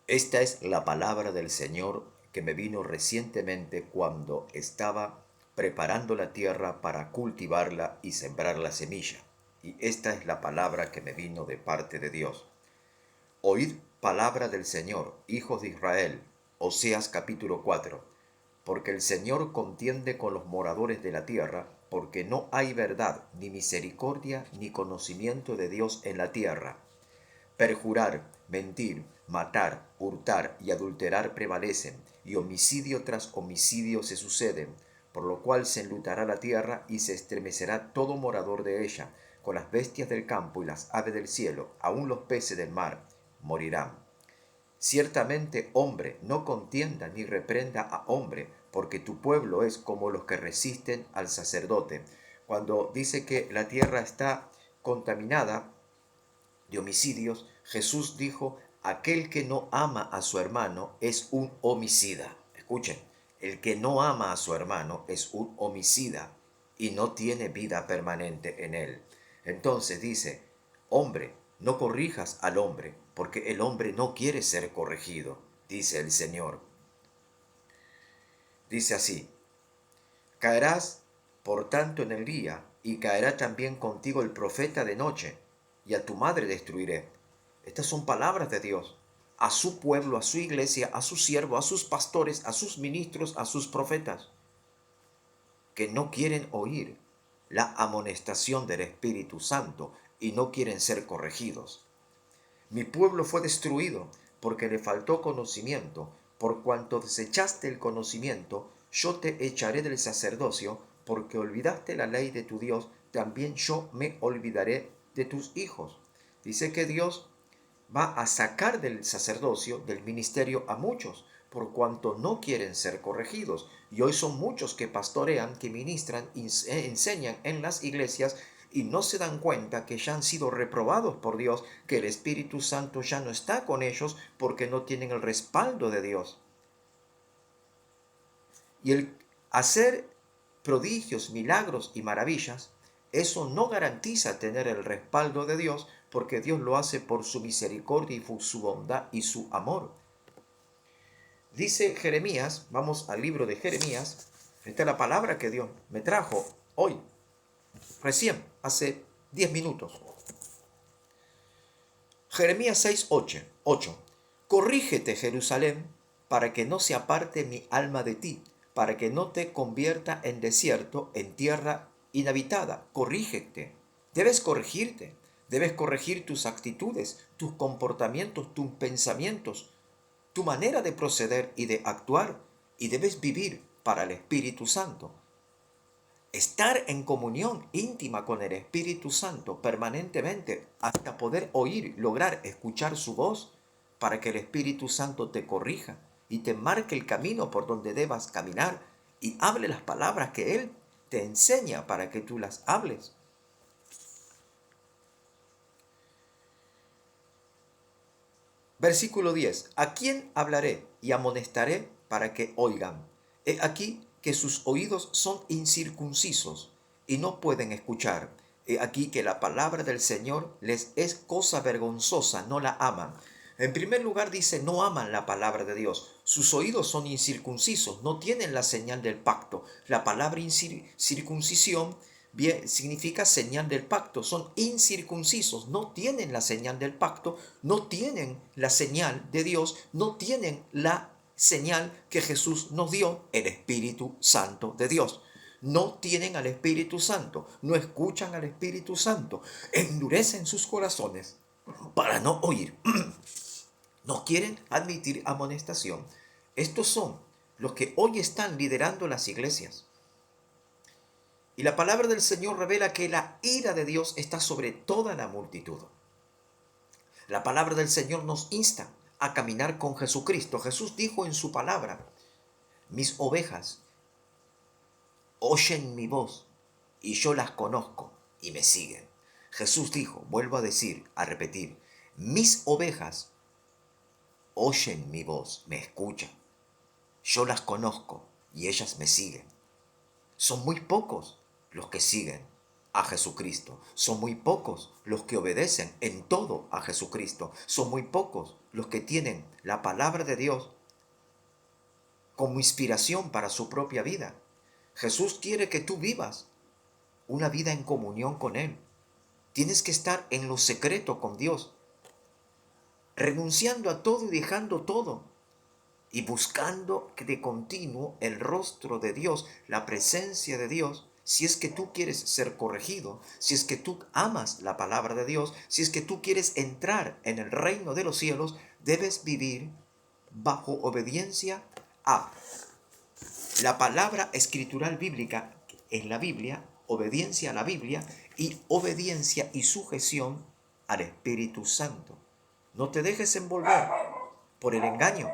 Esta es la palabra del Señor que me vino recientemente cuando estaba preparando la tierra para cultivarla y sembrar la semilla. Y esta es la palabra que me vino de parte de Dios. Oíd palabra del Señor, hijos de Israel. Oseas capítulo 4. Porque el Señor contiende con los moradores de la tierra, porque no hay verdad, ni misericordia, ni conocimiento de Dios en la tierra. Perjurar, mentir, matar, hurtar y adulterar prevalecen, y homicidio tras homicidio se suceden, por lo cual se enlutará la tierra y se estremecerá todo morador de ella, con las bestias del campo y las aves del cielo, aun los peces del mar, morirán. Ciertamente, hombre, no contienda ni reprenda a hombre, porque tu pueblo es como los que resisten al sacerdote. Cuando dice que la tierra está contaminada de homicidios, Jesús dijo, aquel que no ama a su hermano es un homicida. Escuchen, el que no ama a su hermano es un homicida y no tiene vida permanente en él. Entonces dice, hombre, no corrijas al hombre, porque el hombre no quiere ser corregido, dice el Señor. Dice así, caerás por tanto en el día, y caerá también contigo el profeta de noche, y a tu madre destruiré. Estas son palabras de Dios a su pueblo, a su iglesia, a su siervo, a sus pastores, a sus ministros, a sus profetas, que no quieren oír la amonestación del Espíritu Santo y no quieren ser corregidos. Mi pueblo fue destruido porque le faltó conocimiento. Por cuanto desechaste el conocimiento, yo te echaré del sacerdocio, porque olvidaste la ley de tu Dios, también yo me olvidaré de tus hijos. Dice que Dios va a sacar del sacerdocio, del ministerio, a muchos, por cuanto no quieren ser corregidos. Y hoy son muchos que pastorean, que ministran, enseñan en las iglesias y no se dan cuenta que ya han sido reprobados por Dios, que el Espíritu Santo ya no está con ellos porque no tienen el respaldo de Dios. Y el hacer prodigios, milagros y maravillas, eso no garantiza tener el respaldo de Dios, porque Dios lo hace por su misericordia y su bondad y su amor. Dice Jeremías, vamos al libro de Jeremías, esta es la palabra que Dios me trajo hoy, recién, hace 10 minutos. Jeremías 6, 8. Corrígete, Jerusalén, para que no se aparte mi alma de ti, para que no te convierta en desierto, en tierra inhabitada. Corrígete. Debes corregirte. Debes corregir tus actitudes, tus comportamientos, tus pensamientos, tu manera de proceder y de actuar. Y debes vivir para el Espíritu Santo. Estar en comunión íntima con el Espíritu Santo permanentemente hasta poder oír, lograr escuchar su voz para que el Espíritu Santo te corrija y te marque el camino por donde debas caminar y hable las palabras que Él te enseña para que tú las hables. Versículo 10. ¿A quién hablaré y amonestaré para que oigan? He aquí que sus oídos son incircuncisos y no pueden escuchar. He aquí que la palabra del Señor les es cosa vergonzosa, no la aman. En primer lugar dice, no aman la palabra de Dios. Sus oídos son incircuncisos, no tienen la señal del pacto. La palabra circuncisión bien, significa señal del pacto. Son incircuncisos, no tienen la señal del pacto, no tienen la señal de Dios, no tienen la señal que Jesús nos dio, el Espíritu Santo de Dios. No tienen al Espíritu Santo, no escuchan al Espíritu Santo, endurecen sus corazones para no oír. No quieren admitir amonestación. Estos son los que hoy están liderando las iglesias. Y la palabra del Señor revela que la ira de Dios está sobre toda la multitud. La palabra del Señor nos insta a caminar con Jesucristo. Jesús dijo en su palabra, mis ovejas oyen mi voz y yo las conozco y me siguen. Jesús dijo, vuelvo a decir, a repetir, mis ovejas oyen mi voz, me escuchan. Yo las conozco y ellas me siguen. Son muy pocos los que siguen a Jesucristo. Son muy pocos los que obedecen en todo a Jesucristo. Son muy pocos los que tienen la palabra de Dios como inspiración para su propia vida. Jesús quiere que tú vivas una vida en comunión con Él. Tienes que estar en lo secreto con Dios, renunciando a todo y dejando todo, y buscando de continuo el rostro de Dios, la presencia de Dios. Si es que tú quieres ser corregido, si es que tú amas la palabra de Dios, si es que tú quieres entrar en el reino de los cielos, debes vivir bajo obediencia a la palabra escritural bíblica en la Biblia, obediencia a la Biblia y obediencia y sujeción al Espíritu Santo. No te dejes envolver por el engaño.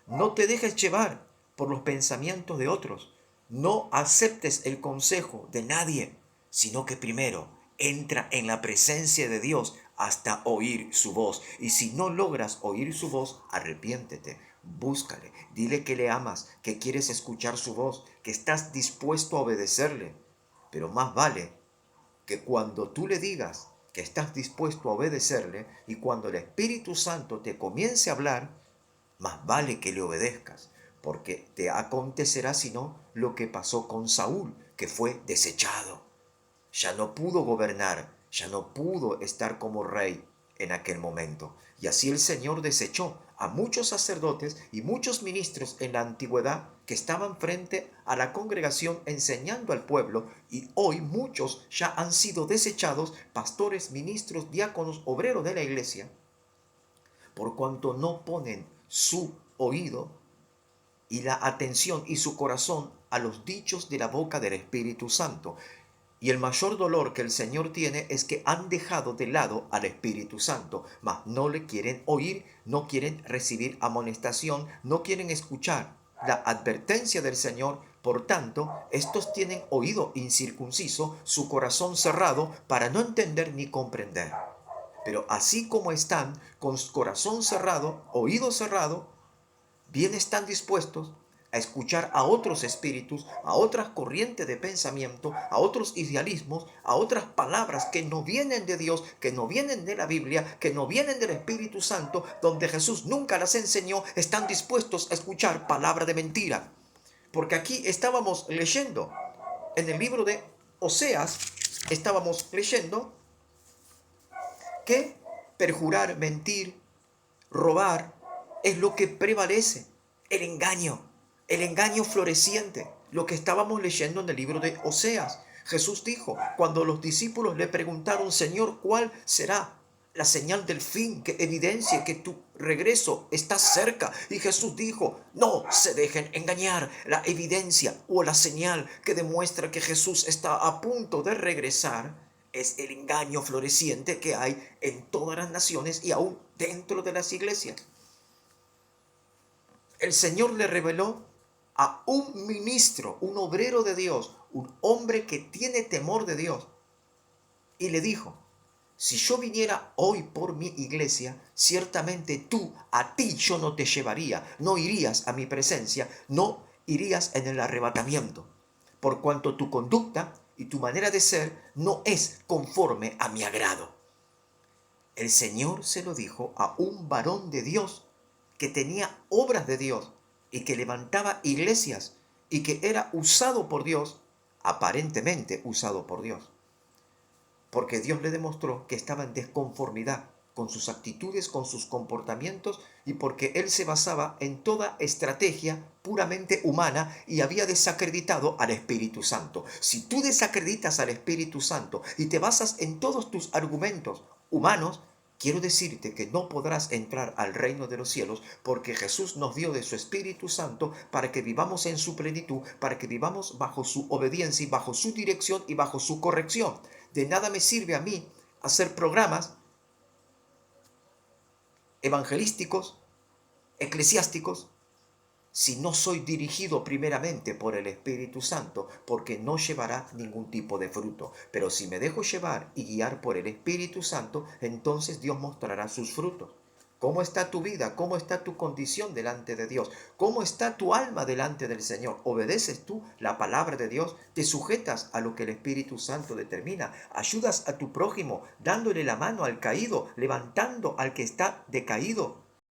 No te dejes llevar por los pensamientos de otros. No aceptes el consejo de nadie, sino que primero entra en la presencia de Dios hasta oír su voz. Y si no logras oír su voz, arrepiéntete, búscale, dile que le amas, que quieres escuchar su voz, que estás dispuesto a obedecerle. Pero más vale que cuando tú le digas que estás dispuesto a obedecerle y cuando el Espíritu Santo te comience a hablar, más vale que le obedezcas, porque te acontecerá sino lo que pasó con Saúl, que fue desechado. Ya no pudo gobernar, ya no pudo estar como rey en aquel momento. Y así el Señor desechó a muchos sacerdotes y muchos ministros en la antigüedad que estaban frente a la congregación enseñando al pueblo, y hoy muchos ya han sido desechados, pastores, ministros, diáconos, obreros de la iglesia, por cuanto no ponen su oído y la atención y su corazón a los dichos de la boca del Espíritu Santo. Y el mayor dolor que el Señor tiene es que han dejado de lado al Espíritu Santo, mas no le quieren oír, no quieren recibir amonestación, no quieren escuchar la advertencia del Señor. Por tanto, estos tienen oído incircunciso, su corazón cerrado para no entender ni comprender. Pero así como están con corazón cerrado, oído cerrado, bien están dispuestos a escuchar a otros espíritus, a otras corrientes de pensamiento, a otros idealismos, a otras palabras que no vienen de Dios, que no vienen de la Biblia, que no vienen del Espíritu Santo, donde Jesús nunca las enseñó. Están dispuestos a escuchar palabra de mentira. Porque aquí estábamos leyendo, en el libro de Oseas, estábamos leyendo que perjurar, mentir, robar, es lo que prevalece. El engaño floreciente, lo que estábamos leyendo en el libro de Oseas. Jesús dijo, cuando los discípulos le preguntaron, Señor, ¿cuál será la señal del fin que evidencie que tu regreso está cerca? Y Jesús dijo, no se dejen engañar. La evidencia o la señal que demuestra que Jesús está a punto de regresar es el engaño floreciente que hay en todas las naciones y aún dentro de las iglesias. El Señor le reveló a un ministro, un obrero de Dios, un hombre que tiene temor de Dios, y le dijo, si yo viniera hoy por mi iglesia, ciertamente a ti yo no te llevaría, no irías a mi presencia, no irías en el arrebatamiento, por cuanto tu conducta y tu manera de ser no es conforme a mi agrado. El Señor se lo dijo a un varón de Dios que tenía obras de Dios y que levantaba iglesias y que era usado por Dios, aparentemente usado por Dios, porque Dios le demostró que estaba en desconformidad con sus actitudes, con sus comportamientos, y porque él se basaba en toda estrategia puramente humana y había desacreditado al Espíritu Santo. Si tú desacreditas al Espíritu Santo y te basas en todos tus argumentos humanos, quiero decirte que no podrás entrar al reino de los cielos, porque Jesús nos dio de su Espíritu Santo para que vivamos en su plenitud, para que vivamos bajo su obediencia y bajo su dirección y bajo su corrección. De nada me sirve a mí hacer programas evangelísticos, eclesiásticos, si no soy dirigido primeramente por el Espíritu Santo, porque no llevará ningún tipo de fruto. Pero si me dejo llevar y guiar por el Espíritu Santo, entonces Dios mostrará sus frutos. ¿Cómo está tu vida? ¿Cómo está tu condición delante de Dios? ¿Cómo está tu alma delante del Señor? ¿Obedeces tú la palabra de Dios? ¿Te sujetas a lo que el Espíritu Santo determina? ¿Ayudas a tu prójimo dándole la mano al caído, levantando al que está decaído?